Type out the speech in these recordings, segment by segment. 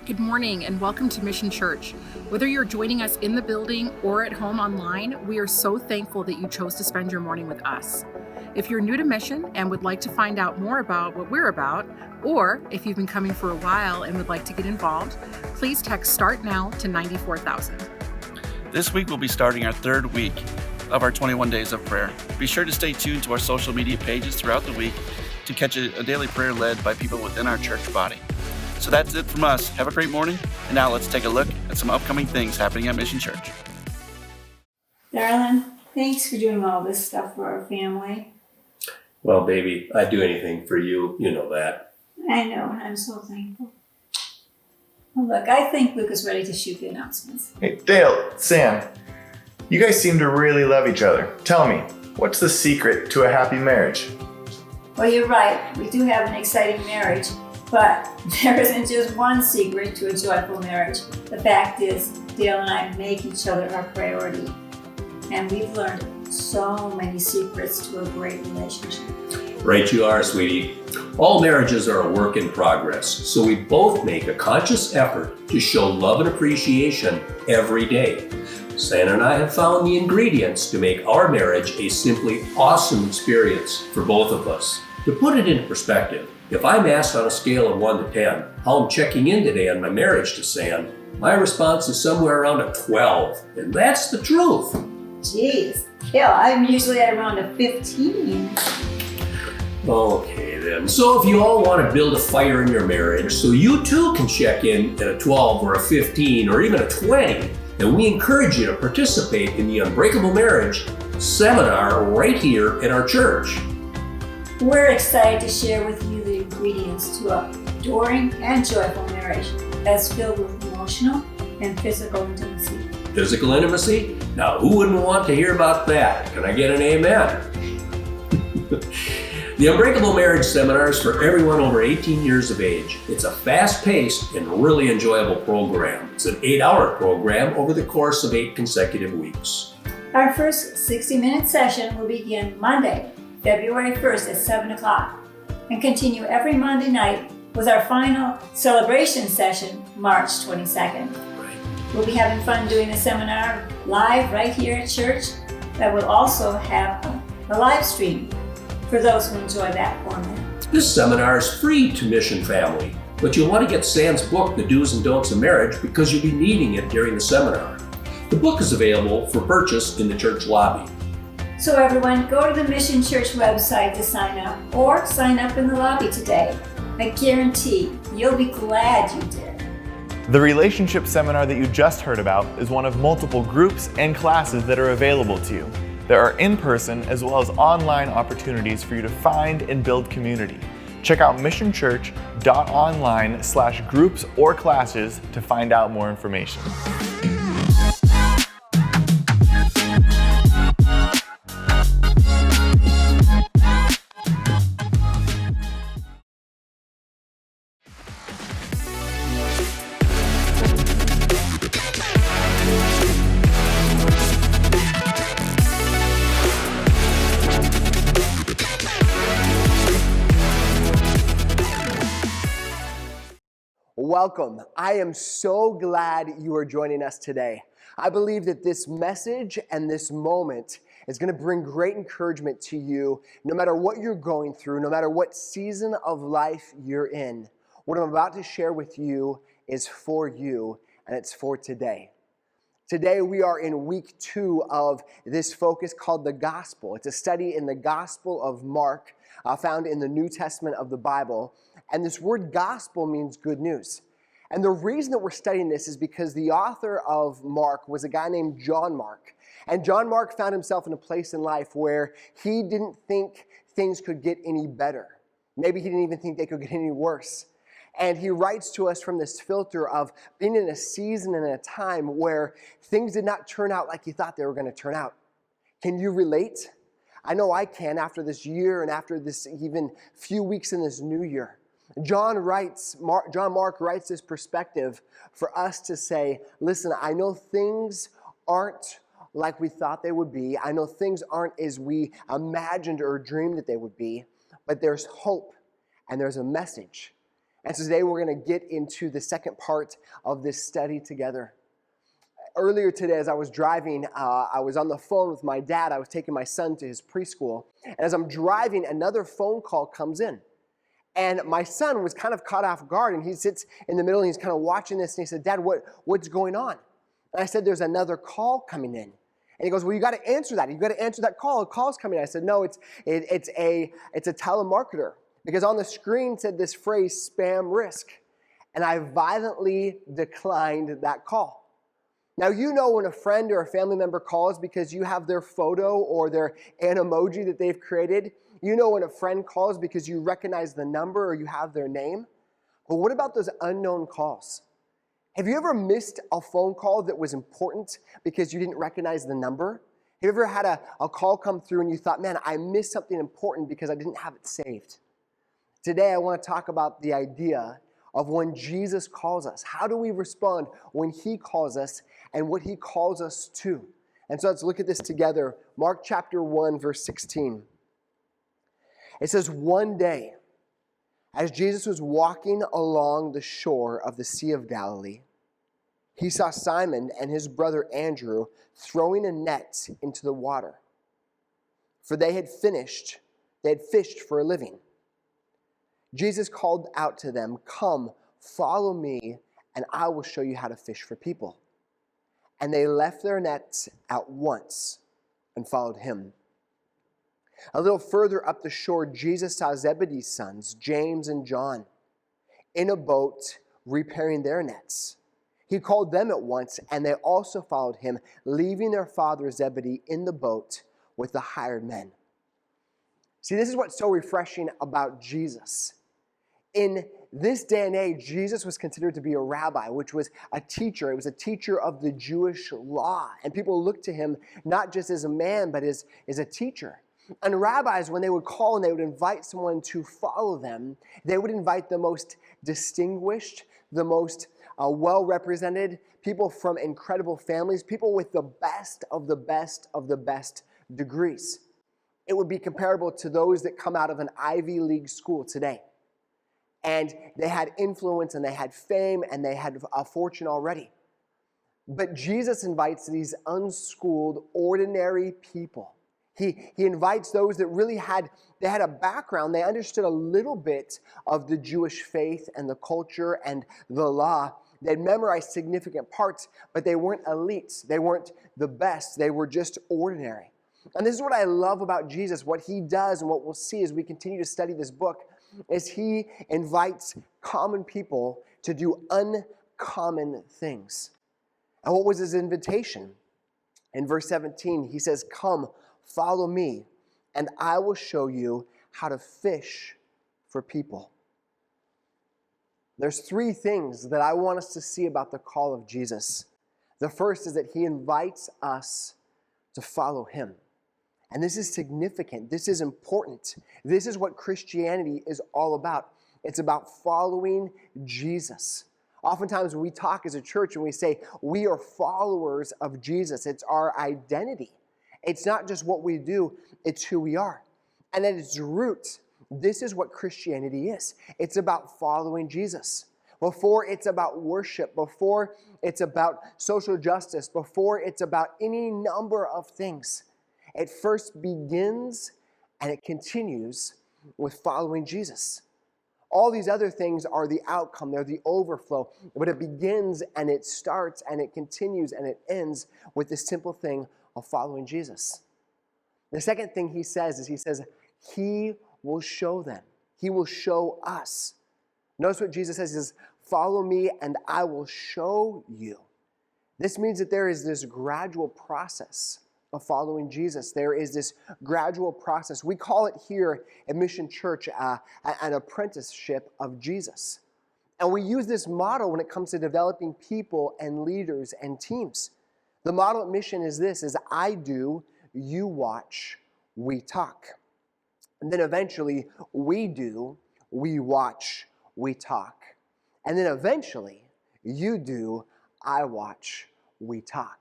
Good morning and welcome to Mission Church. Whether you're joining us in the building or at home online, we are so thankful that you chose to spend your morning with us. If you're new to Mission and would like to find out more about what we're about, or if you've been coming for a while and would like to get involved, please text START NOW to 94,000. This week we'll be starting our third week of our 21 days of prayer. Be sure to stay tuned to our social media pages throughout the week to catch a daily prayer led by people within our church body. So that's it from us. Have a great morning. And now let's take a look at some upcoming things happening at Mission Church. Darling, thanks for doing all this stuff for our family. Well, baby, I'd do anything for you. You know that. I know, and I'm so thankful. Well, look, I think Luke is ready to shoot the announcements. Hey, Dale, Sam, you guys seem to really love each other. Tell me, what's the secret to a happy marriage? Well, you're right. We do have an exciting marriage, but there isn't just one secret to a joyful marriage. The fact is, Dale and I make each other our priority. And we've learned so many secrets to a great relationship. Right you are, sweetie. All marriages are a work in progress, so we both make a conscious effort to show love and appreciation every day. Santa and I have found the ingredients to make our marriage a simply awesome experience for both of us. To put it into perspective, if I'm asked on a scale of 1 to 10 how I'm checking in today on my marriage to Sam, my response is somewhere around a 12, and that's the truth. Jeez, yeah, I'm usually at around a 15. Okay then, so if you all want to build a fire in your marriage so you too can check in at a 12 or a 15 or even a 20, then we encourage you to participate in the Unbreakable Marriage seminar right here in our church. We're excited to share with you the ingredients to a adoring and joyful marriage that's filled with emotional and physical intimacy. Physical intimacy? Now who wouldn't want to hear about that? Can I get an amen? The Unbreakable Marriage Seminar is for everyone over 18 years of age. It's a fast-paced and really enjoyable program. It's an 8-hour program over the course of 8 consecutive weeks. Our first 60-minute session will begin Monday, February 1st at 7 o'clock and continue every Monday night with our final celebration session, March 22nd. We'll be having fun doing the seminar live right here at church. That will also have a live stream for those who enjoy that format. This seminar is free to Mission family, but you'll want to get Sam's book, The Do's and Don'ts of Marriage, because you'll be needing it during the seminar. The book is available for purchase in the church lobby. So everyone, go to the Mission Church website to sign up or sign up in the lobby today. I guarantee you'll be glad you did. The relationship seminar that you just heard about is one of multiple groups and classes that are available to you. There are in-person as well as online opportunities for you to find and build community. Check out missionchurch.online/groups or classes to find out more information. Welcome. I am so glad you are joining us today. I believe that this message and this moment is going to bring great encouragement to you no matter what you're going through, no matter what season of life you're in. What I'm about to share with you is for you, and it's for today. Today we are in week 2 of this focus called the Gospel. It's a study in the Gospel of Mark, found in the New Testament of the Bible. And this word gospel means good news. And the reason that we're studying this is because the author of Mark was a guy named John Mark. And John Mark found himself in a place in life where he didn't think things could get any better. Maybe he didn't even think they could get any worse. And he writes to us from this filter of being in a season and a time where things did not turn out like he thought they were going to turn out. Can you relate? I know I can after this year and after this even few weeks in this new year. John Mark writes this perspective for us to say, listen, I know things aren't like we thought they would be. I know things aren't as we imagined or dreamed that they would be, but there's hope and there's a message. And so today we're going to get into the second part of this study together. Earlier today, as I was driving, I was on the phone with my dad. I was taking my son to his preschool. And as I'm driving, another phone call comes in. And my son was kind of caught off guard, and he sits in the middle, and he's kind of watching this, and he said, "Dad, what's going on?" And I said, "There's another call coming in." And he goes, "Well, you got to answer that. You got to answer that call. A call's coming in." I said, "No, it's a telemarketer." Because on the screen said this phrase, "spam risk." And I violently declined that call. Now, you know when a friend or a family member calls because you have their photo or an emoji that they've created. You know when a friend calls because you recognize the number or you have their name. But what about those unknown calls? Have you ever missed a phone call that was important because you didn't recognize the number? Have you ever had a call come through and you thought, "Man, I missed something important because I didn't have it saved"? Today, I want to talk about the idea of when Jesus calls us. How do we respond when he calls us and what he calls us to? And so let's look at this together. Mark chapter 1, verse 16. It says, "One day, as Jesus was walking along the shore of the Sea of Galilee, he saw Simon and his brother Andrew throwing a net into the water, for they had fished for a living. Jesus called out to them, 'Come, follow me, and I will show you how to fish for people.' And they left their nets at once and followed him. A little further up the shore, Jesus saw Zebedee's sons, James and John, in a boat repairing their nets. He called them at once, and they also followed him, leaving their father Zebedee in the boat with the hired men." See, this is what's so refreshing about Jesus. In this day and age, Jesus was considered to be a rabbi, which was a teacher. It was a teacher of the Jewish law. And people looked to him not just as a man, but as a teacher. And rabbis, when they would call and they would invite someone to follow them, they would invite the most distinguished, the most well-represented, people from incredible families, people with the best of the best of the best degrees. It would be comparable to those that come out of an Ivy League school today. And they had influence and they had fame and they had a fortune already. But Jesus invites these unschooled, ordinary people. He invites those that really had a background. They understood a little bit of the Jewish faith and the culture and the law. They'd memorized significant parts, but they weren't elites. They weren't the best. They were just ordinary. And this is what I love about Jesus. What he does and what we'll see as we continue to study this book is he invites common people to do uncommon things. And what was his invitation? In verse 17, he says, "Come, follow me, and I will show you how to fish for people." There's three things that I want us to see about the call of Jesus. The first is that he invites us to follow him. And this is significant. This is important. This is what Christianity is all about. It's about following Jesus. Oftentimes we talk as a church and we say we are followers of Jesus. It's our identity. It's not just what we do, it's who we are. And at its root, this is what Christianity is. It's about following Jesus. Before it's about worship, before it's about social justice, before it's about any number of things, it first begins and it continues with following Jesus. All these other things are the outcome, they're the overflow, but it begins and it starts and it continues and it ends with this simple thing of following Jesus. The second thing he says is he will show them. He will show us. Notice what Jesus says. He says, "Follow me and I will show you." This means that there is this gradual process of following Jesus. There is this gradual process. We call it here at Mission Church an apprenticeship of Jesus. And we use this model when it comes to developing people and leaders and teams. The model at Mission is this, is I do, you watch, we talk. And then eventually, we do, we watch, we talk. And then eventually, you do, I watch, we talk.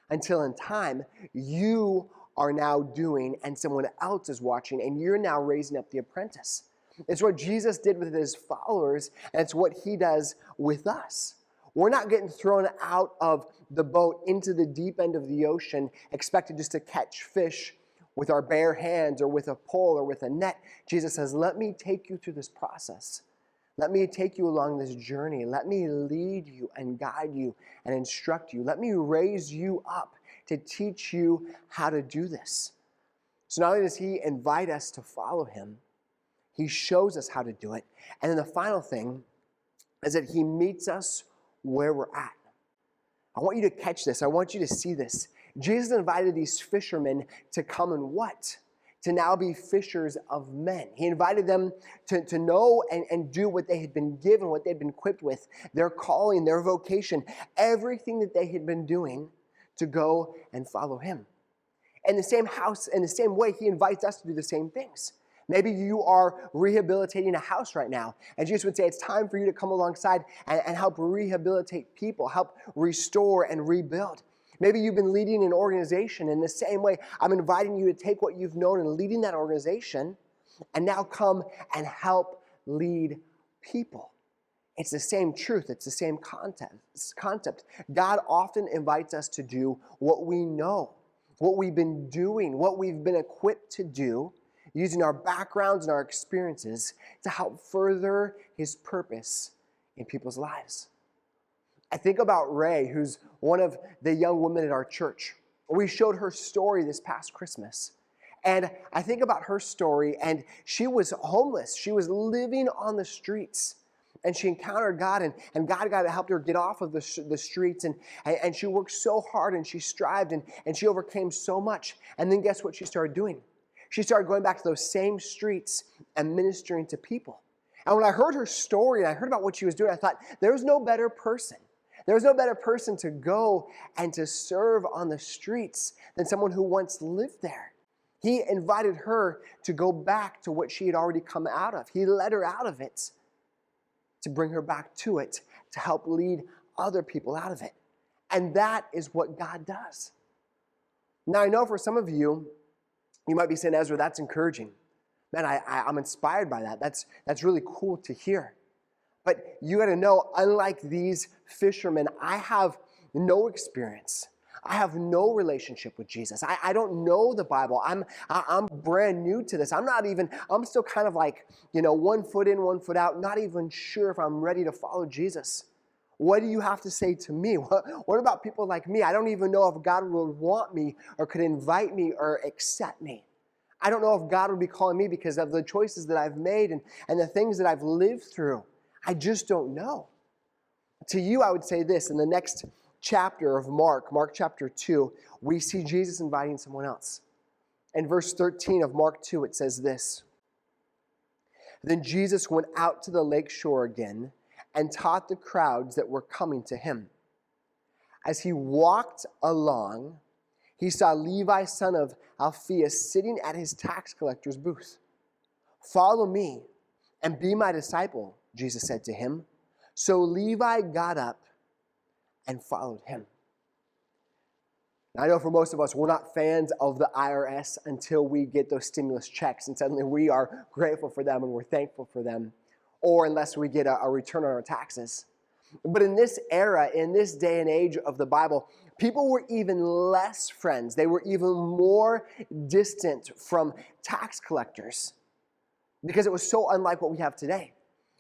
Until in time, you are now doing and someone else is watching and you're now raising up the apprentice. It's what Jesus did with his followers, and it's what he does with us. We're not getting thrown out of the boat into the deep end of the ocean, expected just to catch fish with our bare hands or with a pole or with a net. Jesus says, let me take you through this process. Let me take you along this journey. Let me lead you and guide you and instruct you. Let me raise you up to teach you how to do this. So not only does he invite us to follow him, he shows us how to do it. And then the final thing is that he meets us where we're at. I want you to catch this. I want you to see this. Jesus invited these fishermen to come and what? To now be fishers of men. He invited them to know and do what they had been given, what they'd been equipped with, their calling, their vocation, everything that they had been doing to go and follow him. In the same way, he invites us to do the same things. Maybe you are rehabilitating a house right now, and Jesus would say it's time for you to come alongside and help rehabilitate people, help restore and rebuild. Maybe you've been leading an organization. In the same way, I'm inviting you to take what you've known in leading that organization and now come and help lead people. It's the same truth. It's the same concept. God often invites us to do what we know, what we've been doing, what we've been equipped to do, using our backgrounds and our experiences to help further his purpose in people's lives. I think about Ray, who's one of the young women at our church. We showed her story this past Christmas. And I think about her story, and she was homeless. She was living on the streets. And she encountered God, and God helped her get off of the streets. And she worked so hard, and she strived, and she overcame so much. And then guess what she started doing? She started going back to those same streets and ministering to people. And when I heard her story, and I heard about what she was doing, I thought, there's no better person. There's no better person to go and to serve on the streets than someone who once lived there. He invited her to go back to what she had already come out of. He led her out of it to bring her back to it, to help lead other people out of it. And that is what God does. Now, I know for some of you, you might be saying, Ezra, that's encouraging. Man, I'm inspired by that. That's really cool to hear. But you got to know, unlike these fishermen, I have no experience. I have no relationship with Jesus. I don't know the Bible. I'm brand new to this. I'm still kind of like, 1 foot in, 1 foot out, not even sure if I'm ready to follow Jesus. What do you have to say to me? What about people like me? I don't even know if God would want me or could invite me or accept me. I don't know if God would be calling me because of the choices that I've made and the things that I've lived through. I just don't know. To you, I would say this. In the next chapter of Mark chapter 2, we see Jesus inviting someone else. In verse 13 of Mark 2, it says this. Then Jesus went out to the lake shore again and taught the crowds that were coming to him. As he walked along, he saw Levi, son of Alphaeus, sitting at his tax collector's booth. Follow me and be my disciple, Jesus said to him. So Levi got up and followed him. Now, I know for most of us, we're not fans of the IRS until we get those stimulus checks, and suddenly we are grateful for them and we're thankful for them, or unless we get a return on our taxes. But in this era, in this day and age of the Bible, people were even less friends. They were even more distant from tax collectors because it was so unlike what we have today.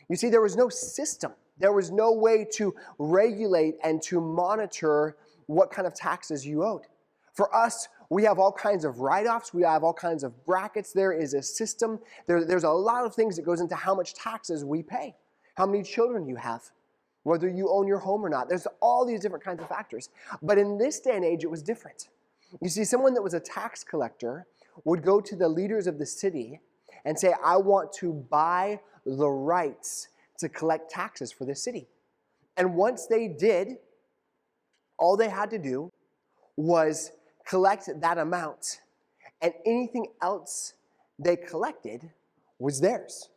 You see, there was no system. There was no way to regulate and to monitor what kind of taxes you owed. For us, we have all kinds of write-offs. We have all kinds of brackets. There is a system. There's a lot of things that goes into how much taxes we pay, how many children you have, whether you own your home or not. There's all these different kinds of factors. But in this day and age, it was different. You see, someone that was a tax collector would go to the leaders of the city and say, I want to buy the rights to collect taxes for the city. And once they did, all they had to do was collect that amount, and anything else they collected was theirs.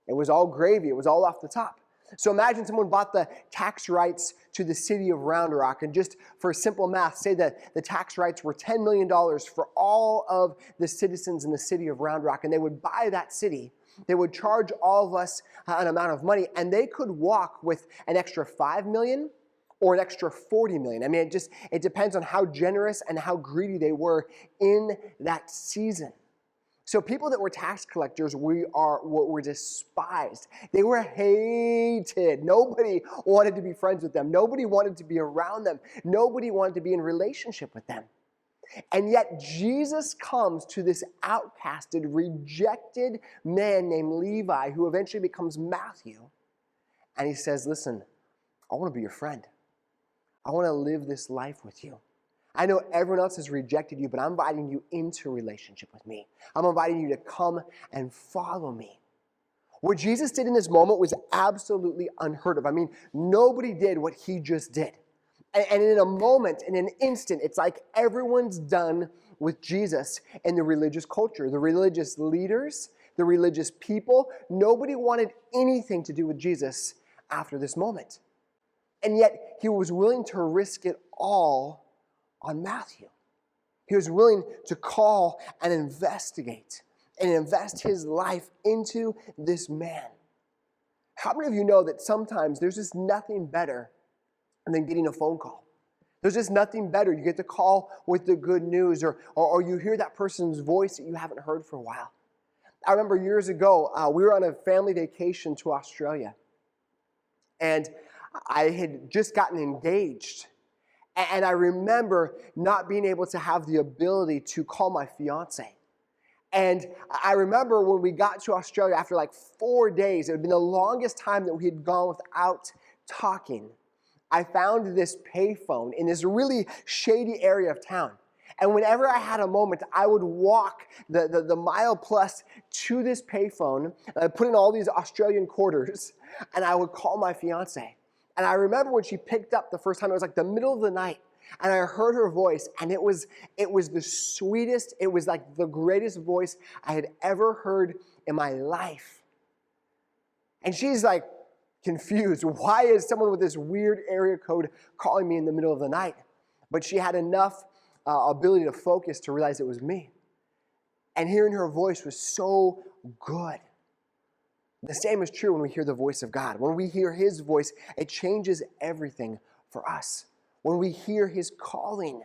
It was all gravy. It was all off the top. So imagine someone bought the tax rights to the city of Round Rock, and just for simple math, say that the tax rights were $10 million for all of the citizens in the city of Round Rock, and they would buy that city, They would charge all of us an amount of money, and they could walk with an extra $5 million or an extra $40 million. I mean, it depends on how generous and how greedy they were in that season. So people that were tax collectors were despised. They were hated. Nobody wanted to be friends with them. Nobody wanted to be around them. Nobody wanted to be in relationship with them. And yet Jesus comes to this outcasted, rejected man named Levi, who eventually becomes Matthew. And he says, listen, I want to be your friend. I want to live this life with you. I know everyone else has rejected you, but I'm inviting you into a relationship with me. I'm inviting you to come and follow me. What Jesus did in this moment was absolutely unheard of. I mean, nobody did what he just did. And in a moment, in an instant, it's like everyone's done with Jesus in the religious culture. The religious leaders, the religious people, nobody wanted anything to do with Jesus after this moment. And yet, he was willing to risk it all on Matthew. He was willing to call and investigate and invest his life into this man. How many of you know that sometimes there's just nothing better than getting a phone call? There's just nothing better. You get the call with the good news, or you hear that person's voice that you haven't heard for a while. I remember years ago, we were on a family vacation to Australia, and I had just gotten engaged. And I remember not being able to have the ability to call my fiance. And I remember when we got to Australia after like 4 days, it had been the longest time that we had gone without talking. I found this payphone in this really shady area of town. And whenever I had a moment, I would walk the mile plus to this payphone, and I'd put in all these Australian quarters, and I would call my fiance. And I remember when she picked up the first time, it was like the middle of the night, and I heard her voice, and it was the sweetest, it was like the greatest voice I had ever heard in my life. And she's like confused. Why is someone with this weird area code calling me in the middle of the night? But she had enough ability to focus to realize it was me. And hearing her voice was so good. The same is true when we hear the voice of God. When we hear his voice, it changes everything for us. When we hear his calling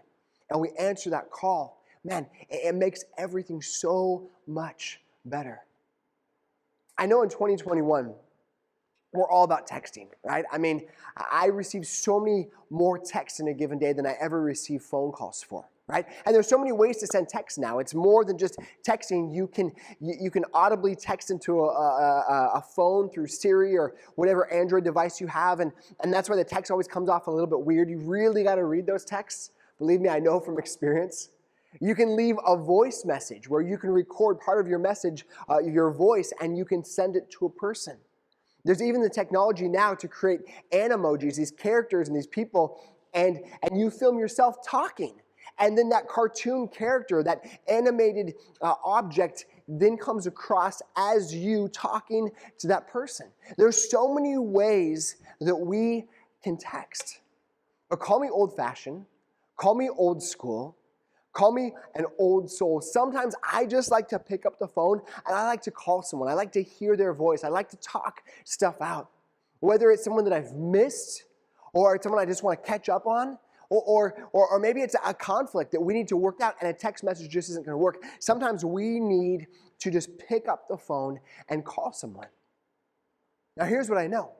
and we answer that call, man, it makes everything so much better. I know in 2021, we're all about texting, right? I mean, I receive so many more texts in a given day than I ever receive phone calls for, right? And there's so many ways to send text now. It's more than just texting. You can audibly text into a phone through Siri or whatever Android device you have, and that's why the text always comes off a little bit weird. You really got to read those texts. Believe me, I know from experience. You can leave a voice message where you can record part of your message, your voice, and you can send it to a person. There's even the technology now to create animojis, these characters and these people, and you film yourself talking. And then that cartoon character, that animated object, then comes across as you talking to that person. There's so many ways that we can text. But call me old-fashioned, call me old school, call me an old soul. Sometimes I just like to pick up the phone and I like to call someone. I like to hear their voice. I like to talk stuff out. Whether it's someone that I've missed or it's someone I just want to catch up on, or maybe it's a conflict that we need to work out and a text message just isn't going to work. Sometimes we need to just pick up the phone and call someone. Now here's what I know.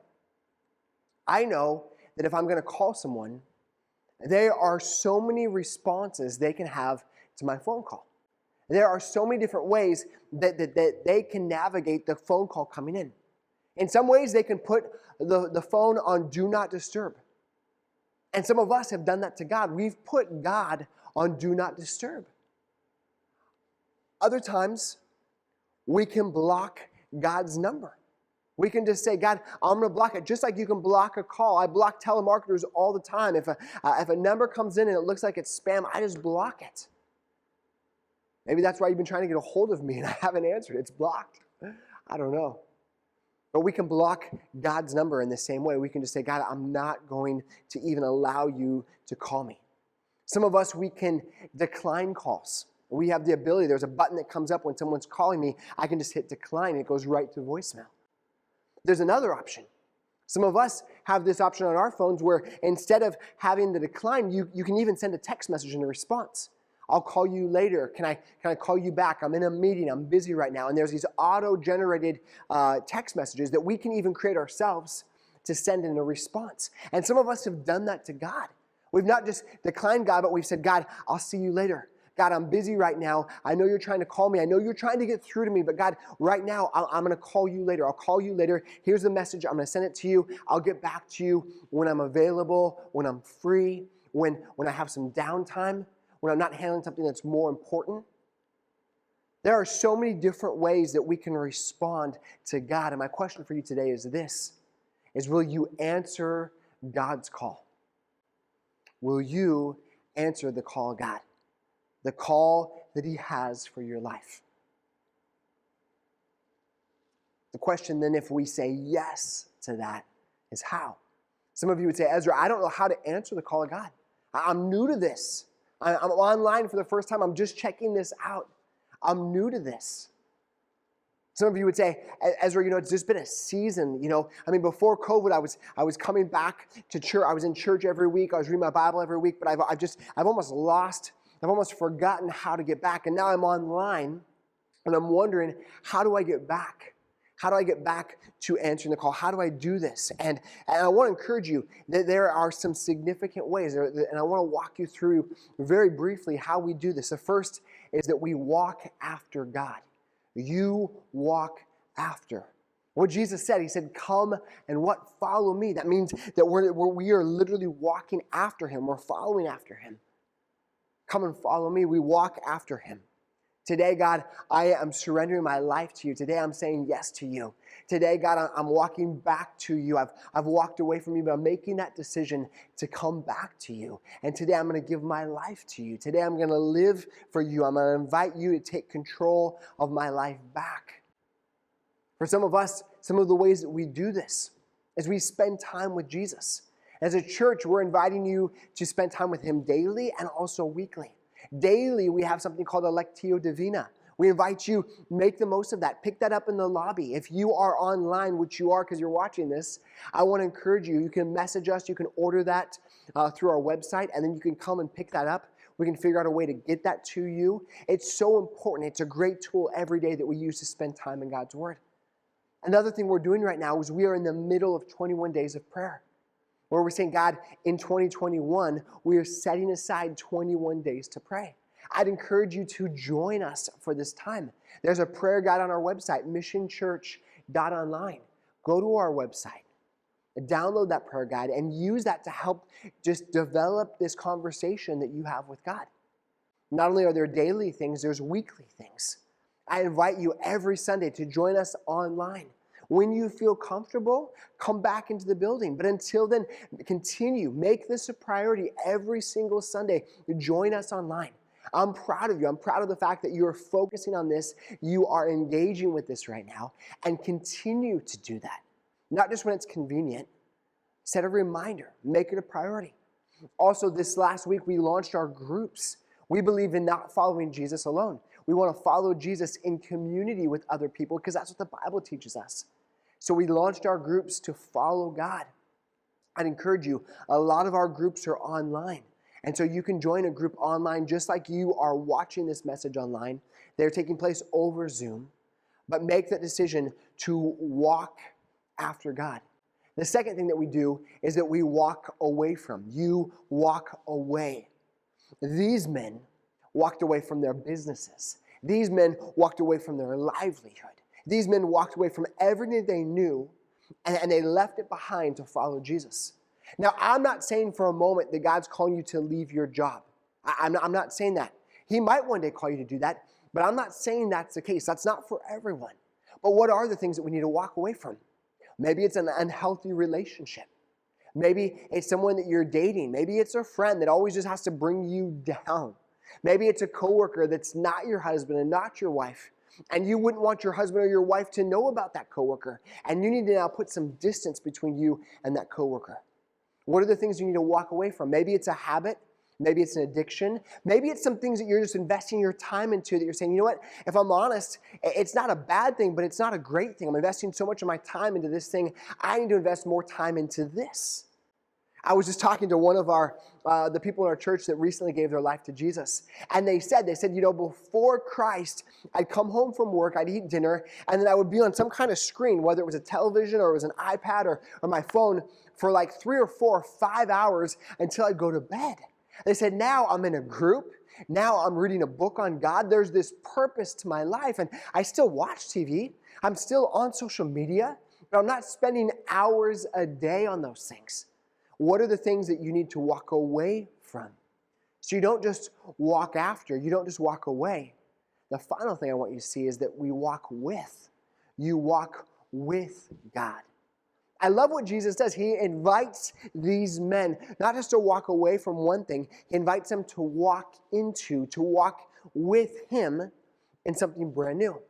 I know that if I'm going to call someone, there are so many responses they can have to my phone call. There are so many different ways that they can navigate the phone call coming in. In some ways, they can put the phone on Do Not Disturb. And some of us have done that to God. We've put God on Do Not Disturb. Other times, we can block God's number. We can just say, God, I'm going to block it. Just like you can block a call. I block telemarketers all the time. If a number comes in and it looks like it's spam, I just block it. Maybe that's why you've been trying to get a hold of me and I haven't answered. It's blocked. I don't know. But we can block God's number in the same way. We can just say, God, I'm not going to even allow you to call me. Some of us, we can decline calls. We have the ability, there's a button that comes up when someone's calling me. I can just hit decline and it goes right to voicemail. There's another option. Some of us have this option on our phones where instead of having the decline, you can even send a text message in a response. I'll call you later. Can I call you back? I'm in a meeting. I'm busy right now. And there's these auto-generated text messages that we can even create ourselves to send in a response. And some of us have done that to God. We've not just declined God, but we've said, God, I'll see you later. God, I'm busy right now. I know you're trying to call me. I know you're trying to get through to me, but God, right now, I'm going to call you later. I'll call you later. Here's the message. I'm going to send it to you. I'll get back to you when I'm available, when I'm free, when I have some downtime, when I'm not handling something that's more important. There are so many different ways that we can respond to God. And my question for you today is this, will you answer God's call? Will you answer the call of God? The call that He has for your life. The question then, if we say yes to that, is how? Some of you would say, Ezra, I don't know how to answer the call of God. I'm new to this. I'm online for the first time. I'm just checking this out. I'm new to this. Some of you would say, Ezra, it's just been a season, before COVID, I was coming back to church. I was in church every week. I was reading my Bible every week, but I've almost forgotten how to get back. And now I'm online and I'm wondering, how do I get back? How do I get back to answering the call? How do I do this? And I want to encourage you that there are some significant ways, and I want to walk you through very briefly how we do this. The first is that we walk after God. You walk after. What Jesus said, He said, come and what? Follow me. That means that we are literally walking after Him. We're following after Him. Come and follow me. We walk after Him. Today, God, I am surrendering my life to you. Today, I'm saying yes to you. Today, God, I'm walking back to you. I've walked away from you, but I'm making that decision to come back to you. And today, I'm going to give my life to you. Today, I'm going to live for you. I'm going to invite you to take control of my life back. For some of us, some of the ways that we do this is we spend time with Jesus. As a church, we're inviting you to spend time with Him daily and also weekly. Daily, we have something called a Lectio Divina. We invite you, make the most of that. Pick that up in the lobby. If you are online, which you are because you're watching this, I want to encourage you. You can message us. You can order that through our website, and then you can come and pick that up. We can figure out a way to get that to you. It's so important. It's a great tool every day that we use to spend time in God's Word. Another thing we're doing right now is we are in the middle of 21 days of prayer, where we're saying, God, in 2021, we are setting aside 21 days to pray. I'd encourage you to join us for this time. There's a prayer guide on our website, missionchurch.online. Go to our website, download that prayer guide, and use that to help just develop this conversation that you have with God. Not only are there daily things, there's weekly things. I invite you every Sunday to join us online. When you feel comfortable, come back into the building. But until then, continue. Make this a priority every single Sunday. Join us online. I'm proud of you. I'm proud of the fact that you are focusing on this. You are engaging with this right now. And continue to do that. Not just when it's convenient. Set a reminder. Make it a priority. Also, this last week, we launched our groups. We believe in not following Jesus alone. We want to follow Jesus in community with other people because that's what the Bible teaches us. So we launched our groups to follow God. I'd encourage you, a lot of our groups are online. And so you can join a group online just like you are watching this message online. They're taking place over Zoom. But make that decision to walk after God. The second thing that we do is that we walk away from. You walk away. These men walked away from their businesses. These men walked away from their livelihood. These men walked away from everything they knew, and they left it behind to follow Jesus. Now, I'm not saying for a moment that God's calling you to leave your job. I'm not saying that. He might one day call you to do that, but I'm not saying that's the case. That's not for everyone. But what are the things that we need to walk away from? Maybe it's an unhealthy relationship. Maybe it's someone that you're dating. Maybe it's a friend that always just has to bring you down. Maybe it's a coworker that's not your husband and not your wife. And you wouldn't want your husband or your wife to know about that coworker. And you need to now put some distance between you and that coworker. What are the things you need to walk away from? Maybe it's a habit. Maybe it's an addiction. Maybe it's some things that you're just investing your time into that you're saying, you know what, if I'm honest, it's not a bad thing, but it's not a great thing. I'm investing so much of my time into this thing. I need to invest more time into this. I was just talking to one of the people in our church that recently gave their life to Jesus. And they said, you know, before Christ, I'd come home from work, I'd eat dinner, and then I would be on some kind of screen, whether it was a television or it was an iPad or my phone, for like 3 or 4 or 5 hours until I'd go to bed. They said, now I'm in a group. Now I'm reading a book on God. There's this purpose to my life. And I still watch TV. I'm still on social media. But I'm not spending hours a day on those things. What are the things that you need to walk away from? So you don't just walk after. You don't just walk away. The final thing I want you to see is that we walk with. You walk with God. I love what Jesus does. He invites these men not just to walk away from one thing, he invites them to walk with him in something brand new,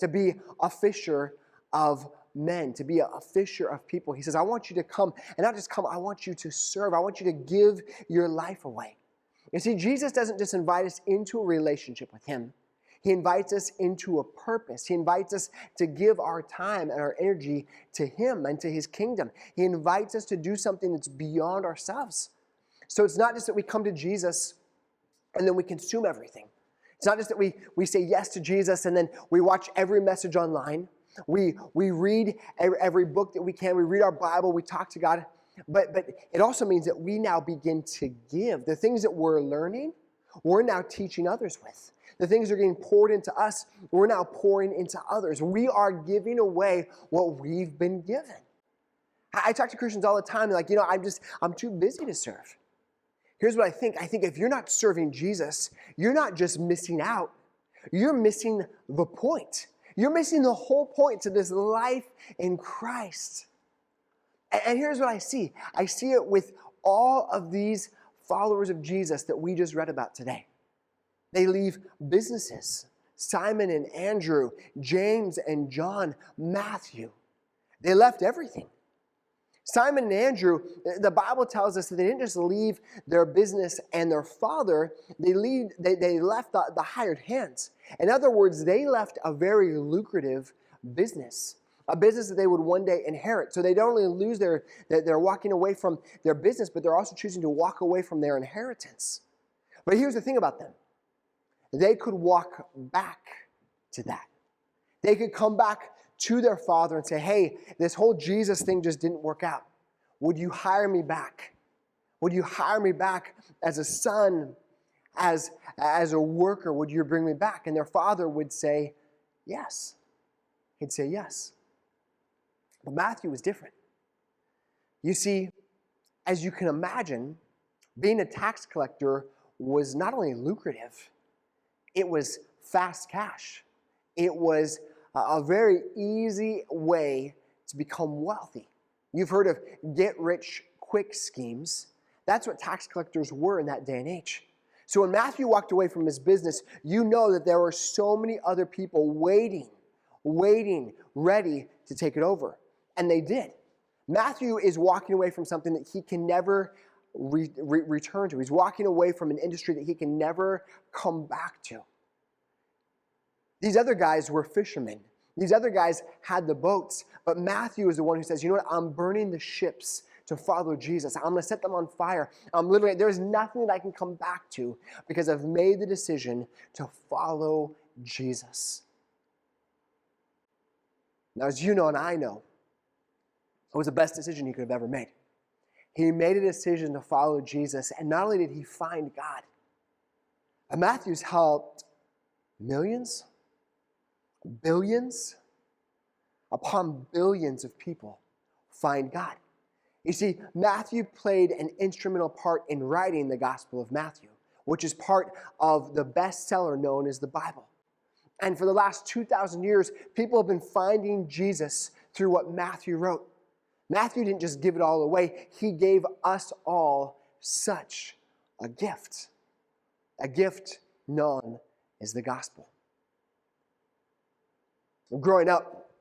to be a fisher of men, to be a fisher of people. He says, I want you to come, and not just come, I want you to serve. I want you to give your life away. You see, Jesus doesn't just invite us into a relationship with him. He invites us into a purpose. He invites us to give our time and our energy to him and to his kingdom. He invites us to do something that's beyond ourselves. So it's not just that we come to Jesus and then we consume everything. It's not just that we say yes to Jesus and then we watch every message online. We read every book that we can. We read our Bible. We talk to God. But it also means that we now begin to give. The things that we're learning, we're now teaching others with. The things that are getting poured into us, we're now pouring into others. We are giving away what we've been given. I talk to Christians all the time. They're like, you know, I'm too busy to serve. Here's what I think. I think if you're not serving Jesus, you're not just missing out. You're missing the point. You're missing the whole point to this life in Christ. And here's what I see. I see it with all of these followers of Jesus that we just read about today. They leave businesses. Simon and Andrew, James and John, Matthew. They left everything. Simon and Andrew, the Bible tells us that they didn't just leave their business and their father, they left the hired hands. In other words, they left a very lucrative business, a business that they would one day inherit. So they don't only lose they're walking away from their business, but they're also choosing to walk away from their inheritance. But here's the thing about them. They could walk back to that. They could come back to their father and say, hey, this whole Jesus thing just didn't work out. Would you hire me back? Would you hire me back as a son, as a worker? Would you bring me back? And their father would say, yes. He'd say yes. But Matthew was different. You see, as you can imagine, being a tax collector was not only lucrative, it was fast cash. It was a very easy way to become wealthy. You've heard of get-rich-quick schemes. That's what tax collectors were in that day and age. So when Matthew walked away from his business, you know that there were so many other people waiting, ready to take it over. And they did. Matthew is walking away from something that he can never return to. He's walking away from an industry that he can never come back to. These other guys were fishermen. These other guys had the boats. But Matthew is the one who says, you know what, I'm burning the ships to follow Jesus. I'm going to set them on fire. There's nothing that I can come back to because I've made the decision to follow Jesus. Now, as you know and I know, it was the best decision he could have ever made. He made a decision to follow Jesus, and not only did he find God, but Matthew's helped millions, billions, upon billions of people find God. You see, Matthew played an instrumental part in writing the Gospel of Matthew, which is part of the bestseller known as the Bible. And for the last 2,000 years, people have been finding Jesus through what Matthew wrote. Matthew didn't just give it all away. He gave us all such a gift known as the gospel. Growing up,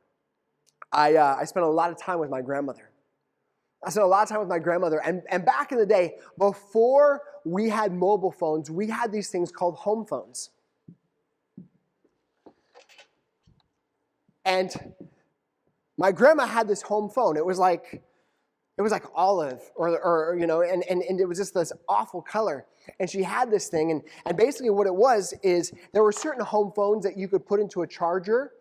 I spent a lot of time with my grandmother. I spent a lot of time with my grandmother. And back in the day, before we had mobile phones, we had these things called home phones. And my grandma had this home phone. It was like olive or you know, and it was just this awful color. And she had this thing, and basically what it was is there were certain home phones that you could put into a charger,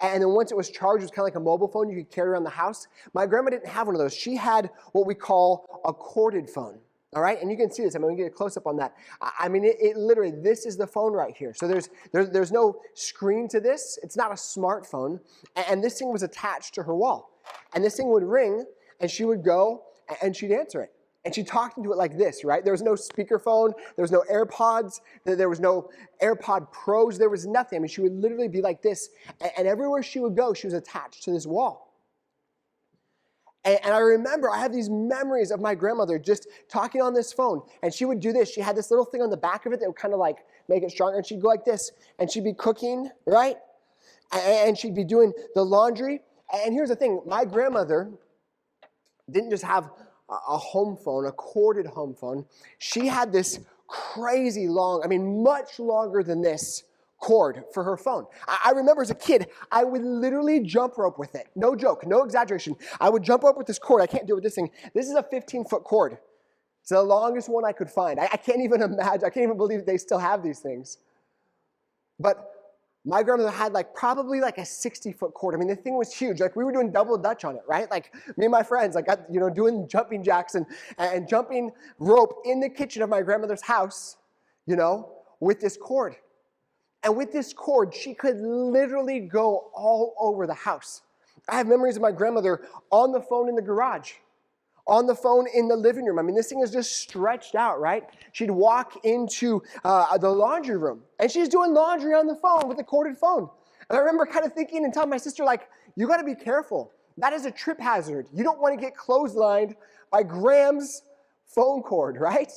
and then once it was charged, it was kind of like a mobile phone you could carry around the house. My grandma didn't have one of those. She had what we call a corded phone. All right, and you can see this. I'm going to get a close-up on that. I mean, it literally, this is the phone right here. So there's no screen to this. It's not a smartphone. And this thing was attached to her wall. And this thing would ring, and she would go, and she'd answer it. And she talked into it like this, right? There was no speakerphone. There was no AirPods. There was no AirPod Pros. There was nothing. I mean, she would literally be like this. And everywhere she would go, she was attached to this wall. And I remember, I have these memories of my grandmother just talking on this phone. And she would do this. She had this little thing on the back of it that would kind of like make it stronger. And she'd go like this. And she'd be cooking, right? And she'd be doing the laundry. And here's the thing. My grandmother didn't just have a home phone, a corded home phone. She had this crazy long, I mean, much longer than this cord for her phone. I remember as a kid, I would literally jump rope with it. No joke, no exaggeration. I would jump rope with this cord. I can't do it with this thing. This is a 15-foot cord. It's the longest one I could find. I can't even imagine, I can't even believe they still have these things. But my grandmother had probably a 60-foot cord. I mean, the thing was huge. We were doing double dutch on it, right? Me and my friends, doing jumping jacks and jumping rope in the kitchen of my grandmother's house, with this cord. And with this cord, she could literally go all over the house. I have memories of my grandmother on the phone in the garage, on the phone in the living room. I mean, this thing is just stretched out, right? She'd walk into the laundry room, and she's doing laundry on the phone with a corded phone. And I remember kind of thinking and telling my sister, you got to be careful. That is a trip hazard. You don't want to get clotheslined by Graham's phone cord, right?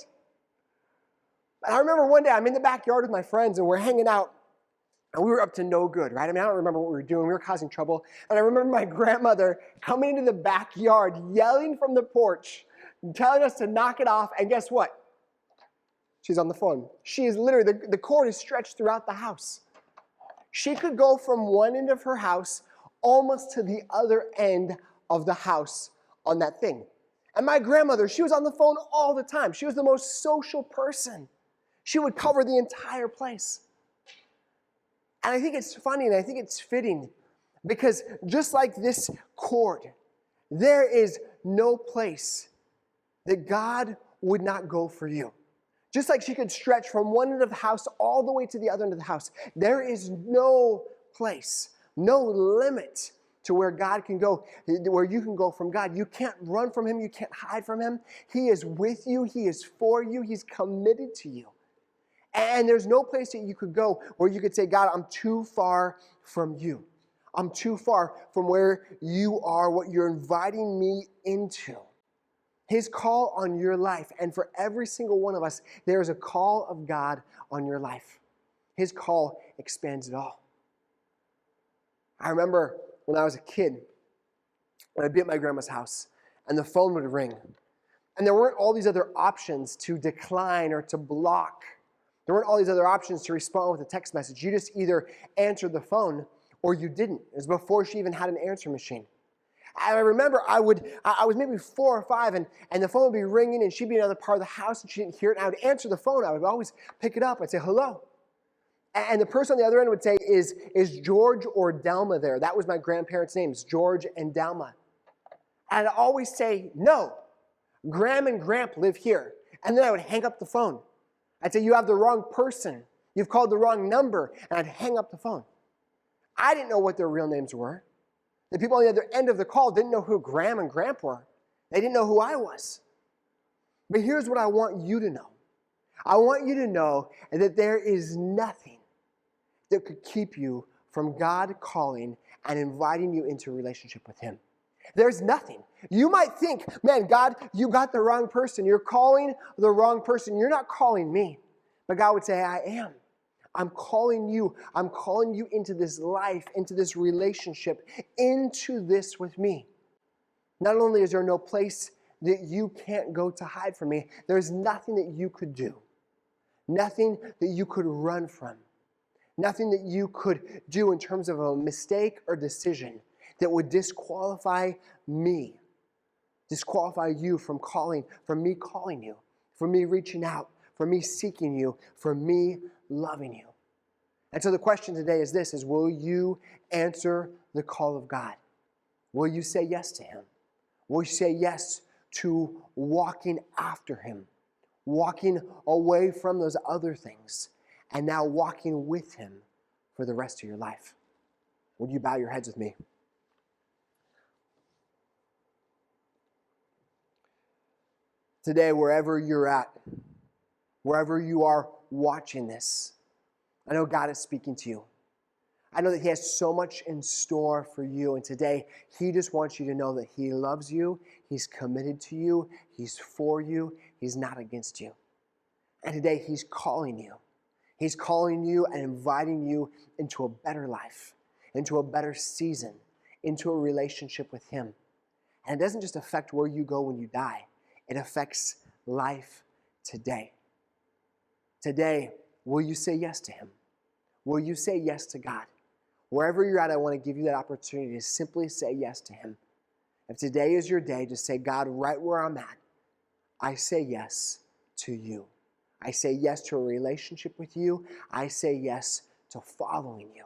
And I remember one day I'm in the backyard with my friends, and we're hanging out. And we were up to no good, right? I mean, I don't remember what we were doing. We were causing trouble. And I remember my grandmother coming into the backyard, yelling from the porch, telling us to knock it off. And guess what? She's on the phone. She is literally, the cord is stretched throughout the house. She could go from one end of her house almost to the other end of the house on that thing. And my grandmother, she was on the phone all the time. She was the most social person. She would cover the entire place. And I think it's funny and I think it's fitting because just like this cord, there is no place that God would not go for you. Just like she could stretch from one end of the house all the way to the other end of the house, there is no place, no limit to where God can go, where you can go from God. You can't run from Him. You can't hide from Him. He is with you. He is for you. He's committed to you. And there's no place that you could go where you could say, God, I'm too far from you. I'm too far from where you are, what you're inviting me into. His call on your life, and for every single one of us, there is a call of God on your life. His call expands it all. I remember when I was a kid, when I'd be at my grandma's house, and the phone would ring. And there weren't all these other options to decline or to block. There weren't all these other options to respond with a text message. You just either answered the phone or you didn't. It was before she even had an answer machine. And I remember I was maybe 4 or 5 and the phone would be ringing and she'd be in another part of the house and she didn't hear it. And I would answer the phone. I would always pick it up. I'd say, hello. And the person on the other end would say, is George or Delma there? That was my grandparents' names, George and Delma. And I'd always say, no, Graham and Gramp live here. And then I would hang up the phone. I'd say, you have the wrong person. You've called the wrong number. And I'd hang up the phone. I didn't know what their real names were. The people on the other end of the call didn't know who Graham and Gramp were. They didn't know who I was. But here's what I want you to know. I want you to know that there is nothing that could keep you from God calling and inviting you into a relationship with Him. There's nothing. You might think, man, God, you got the wrong person. You're calling the wrong person. You're not calling me. But God would say, I am. I'm calling you. I'm calling you into this life, into this relationship, into this with me. Not only is there no place that you can't go to hide from me. There's nothing that you could do, nothing that you could run from, nothing that you could do in terms of a mistake or decision that would disqualify me, disqualify you from me calling you, from me reaching out, from me seeking you, from me loving you. And so the question today is this, will you answer the call of God? Will you say yes to him? Will you say yes to walking after him, walking away from those other things, and now walking with him for the rest of your life? Would you bow your heads with me? Today, wherever you're at, wherever you are watching this, I know God is speaking to you. I know that he has so much in store for you. And today, he just wants you to know that he loves you. He's committed to you. He's for you. He's not against you. And today, he's calling you. He's calling you and inviting you into a better life, into a better season, into a relationship with him. And it doesn't just affect where you go when you die. It affects life today. Today, will you say yes to him? Will you say yes to God? Wherever you're at, I want to give you that opportunity to simply say yes to him. If today is your day, just say, God, right where I'm at, I say yes to you. I say yes to a relationship with you. I say yes to following you.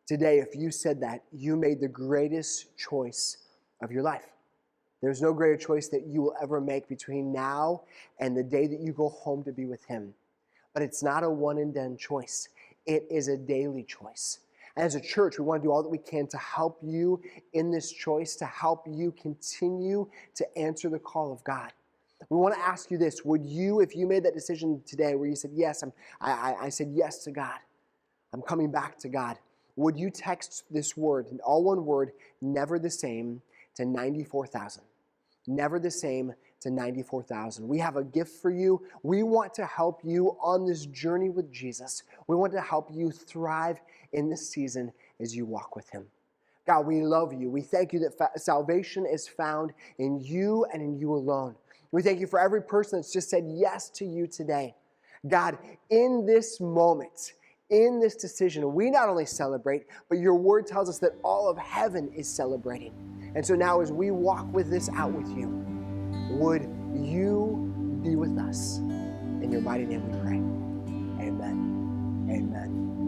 Today, if you said that, you made the greatest choice of your life. There's no greater choice that you will ever make between now and the day that you go home to be with him. But it's not a one and done choice. It is a daily choice. And as a church, we want to do all that we can to help you in this choice, to help you continue to answer the call of God. We want to ask you this. Would you, if you made that decision today where you said, yes, I said yes to God, I'm coming back to God, would you text this word, all one word, never the same, to 94,000? Never the same to 94,000. We have a gift for you. We want to help you on this journey with Jesus. We want to help you thrive in this season as you walk with him. God, we love you. We thank you that salvation is found in you and in you alone. We thank you for every person that's just said yes to you today. God, in this moment, in this decision, we not only celebrate, but your word tells us that all of heaven is celebrating. And so now as we walk with this out with you, would you be with us? In your mighty name we pray. Amen. Amen.